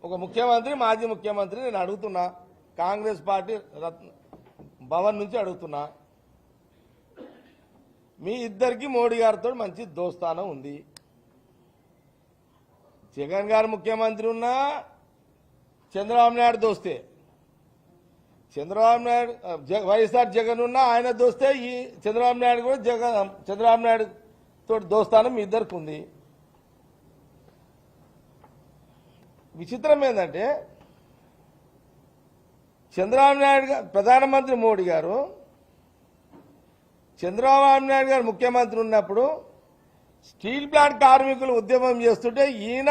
ఒక ముఖ్యమంత్రి మాజీ ముఖ్యమంత్రి నేను అడుగుతున్నా, కాంగ్రెస్ పార్టీ భవన్ నుంచి అడుగుతున్నా, మీ ఇద్దరికి మోడీ గారితో మంచి దోస్తానం ఉంది. జగన్ గారు ముఖ్యమంత్రి ఉన్నా చంద్రబాబు నాయుడు దోస్తే, చంద్రబాబు నాయుడు వైఎస్ఆర్ జగన్ ఉన్నా ఆయన దోస్తే, ఈ చంద్రబాబు నాయుడు కూడా చంద్రబాబు నాయుడు తోటి దోస్తానం మీ ఇద్దరికి ఉంది. విచిత్రం ఏంటంటే చంద్రబాబు నాయుడు గారు ప్రధానమంత్రి మోడీ గారు చంద్రబాబు నాయుడు గారు ముఖ్యమంత్రి ఉన్నప్పుడు స్టీల్ ప్లాంట్ కార్మికులు ఉద్యమం చేస్తుంటే ఈయన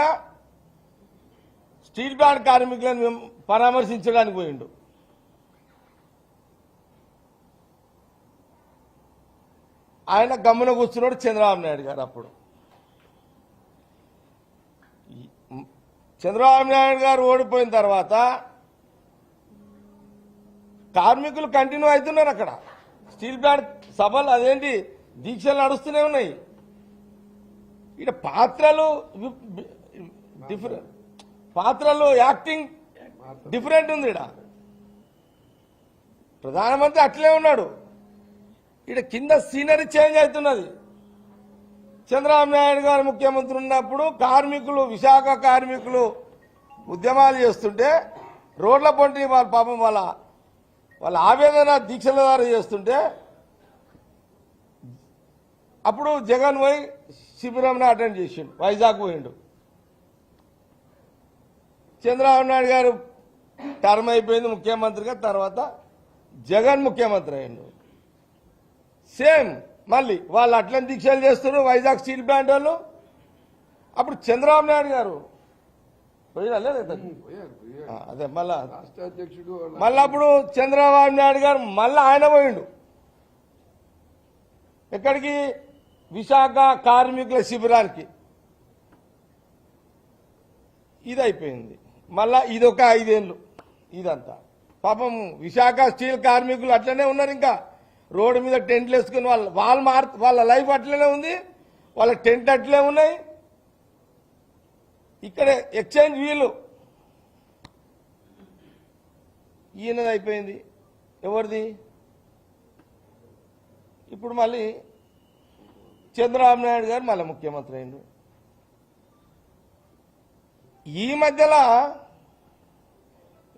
స్టీల్ ప్లాంట్ కార్మికులను పరామర్శించడానికి పోయిండు. ఆయన గమ్మున కూర్చున్నాడు చంద్రబాబు నాయుడు గారు. అప్పుడు చంద్రబాబు నాయుడు గారు ఓడిపోయిన తర్వాత కార్మికులు కంటిన్యూ అవుతున్నారు. అక్కడ స్టీల్ ప్లాంట్ సభలు అదేంటి దీక్షలు నడుస్తూనే ఉన్నాయి. ఇక్కడ పాత్రలు యాక్టింగ్ డిఫరెంట్ ఉంది. ఇక్కడ ప్రధానమంత్రి అట్లే ఉన్నాడు, ఇక్కడ కింద సీనరీ చేంజ్ అవుతున్నది. చంద్రబాబు నాయుడు గారు ముఖ్యమంత్రి ఉన్నప్పుడు కార్మికులు, విశాఖ కార్మికులు ఉద్యమాలు చేస్తుంటే రోడ్ల పొంటి వాళ్ళ పాపం వాళ్ళ ఆవేదన దీక్షల ద్వారా చేస్తుంటే అప్పుడు జగన్ పోయి శిబిరంను అటెండ్ చేసిండు, వైజాగ్ పోయిండు. చంద్రబాబు నాయుడు గారు టర్మ్ అయిపోయింది ముఖ్యమంత్రిగా, తర్వాత జగన్ ముఖ్యమంత్రి అయ్యిండు. సేమ్ మళ్ళీ వాళ్ళు అట్లని దీక్షలు చేస్తున్నారు వైజాగ్ స్టీల్ ప్లాంట్ వాళ్ళు. అప్పుడు చంద్రబాబు నాయుడు గారు అదే మళ్ళీ అప్పుడు చంద్రబాబు నాయుడు గారు మళ్ళీ ఆయన పోయిండు ఎక్కడికి, విశాఖ కార్మికుల శిబిరానికి. ఇది అయిపోయింది. మళ్ళా ఇదొక 5 ఏళ్ళు ఇదంతా. పాపం విశాఖ స్టీల్ కార్మికులు అట్లనే ఉన్నారు. ఇంకా రోడ్డు మీద టెంట్లు వేసుకుని వాళ్ళ లైఫ్ అట్లనే ఉంది, వాళ్ళ టెంట్ అట్లే ఉన్నాయి. ఇక్కడ ఎక్స్చేంజ్ వీలు ఈయనది అయిపోయింది. ఎవరిది? ఇప్పుడు మళ్ళీ చంద్రబాబు నాయుడు గారు మళ్ళీ ముఖ్యమంత్రి అయిండు. ఈ మధ్యలో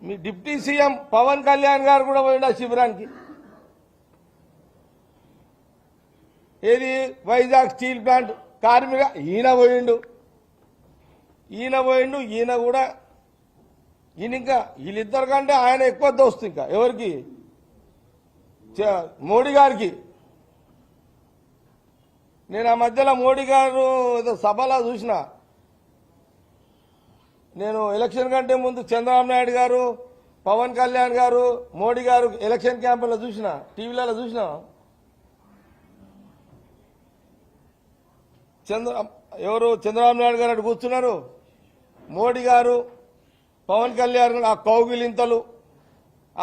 మీ డిప్యూటీ సీఎం పవన్ కళ్యాణ్ గారు కూడా పోయిండు ఆ శిబిరానికి. ఏది వైజాగ్ స్టీల్ ప్లాంట్ కార్మిక ఈయన పోయిండు. ఈయన కూడా ఇంకా వీళ్ళిద్దరు కంటే ఆయన ఎక్కువ దోస్తు. ఇంకా ఎవరికి? మోడీ గారికి. నేను ఆ మధ్యలో మోడీ గారు ఏదో సభలో చూసిన, నేను ఎలక్షన్ కంటే ముందు చంద్రబాబు నాయుడు గారు, పవన్ కళ్యాణ్ గారు, మోడీ గారు ఎలక్షన్ క్యాంపెయిన్లో చూసిన, టీవీలలో చూసిన. ఎవరు చంద్రబాబు నాయుడు గారు అటు కూర్చున్నారు, మోడీ గారు పవన్ కళ్యాణ్ గారు, ఆ కౌగిలింతలు,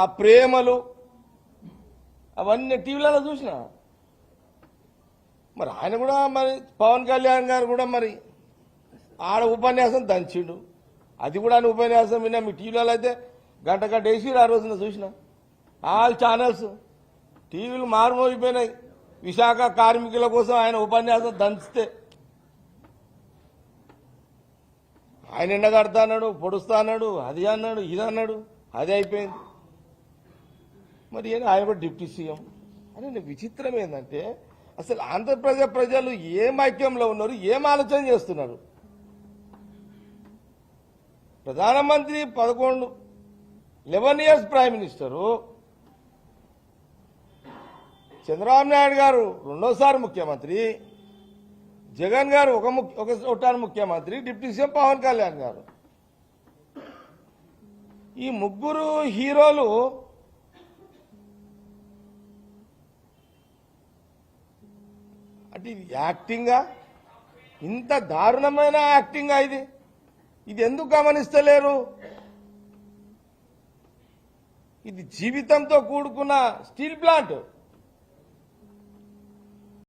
ఆ ప్రేమలు అవన్నీ టీవీలలో చూసిన. మరి ఆయన కూడా మరి పవన్ కళ్యాణ్ గారు కూడా మరి ఆడ ఉపన్యాసం దంచిండు. అది కూడా ఆయన ఉపన్యాసం విన్నా. మీ టీవీలలో అయితే గంట వేసి ఆ రోజున చూసిన. ఆల్ ఛానల్స్ టీవీలు మారుమోగిపోయినాయి. విశాఖ కార్మికుల కోసం ఆయన ఉపన్యాసం దంచితే ఆయన ఎండగడతా అన్నాడు, పొడుస్తా అన్నాడు, అది అన్నాడు, ఇది అన్నాడు, అదే అయిపోయింది. మరి ఆయన కూడా డిప్యూటీ సీఎం అని. విచిత్రం ఏంటంటే అసలు ఆంధ్రప్రదేశ్ ప్రజలు ఏం ఐక్యంలో ఉన్నారు, ఏం ఆలోచన చేస్తున్నారు? ప్రధానమంత్రి 11 years prime minister, Chandrababu Naidu గారు 2వ ముఖ్యమంత్రి, జగన్ గారు ఒకసారి ముఖ్యమంత్రి, డిప్యూటీ సీఎం పవన్ కళ్యాణ్ గారు. ఈ ముగ్గురు హీరోలు అంటే ఇది యాక్టింగా? ఇంత దారుణమైన యాక్టింగా ఇది? ఇది ఎందుకు గమనిస్తలేరు? ఇది జీవితంతో కూడుకున్న స్టీల్ ప్లాంట్.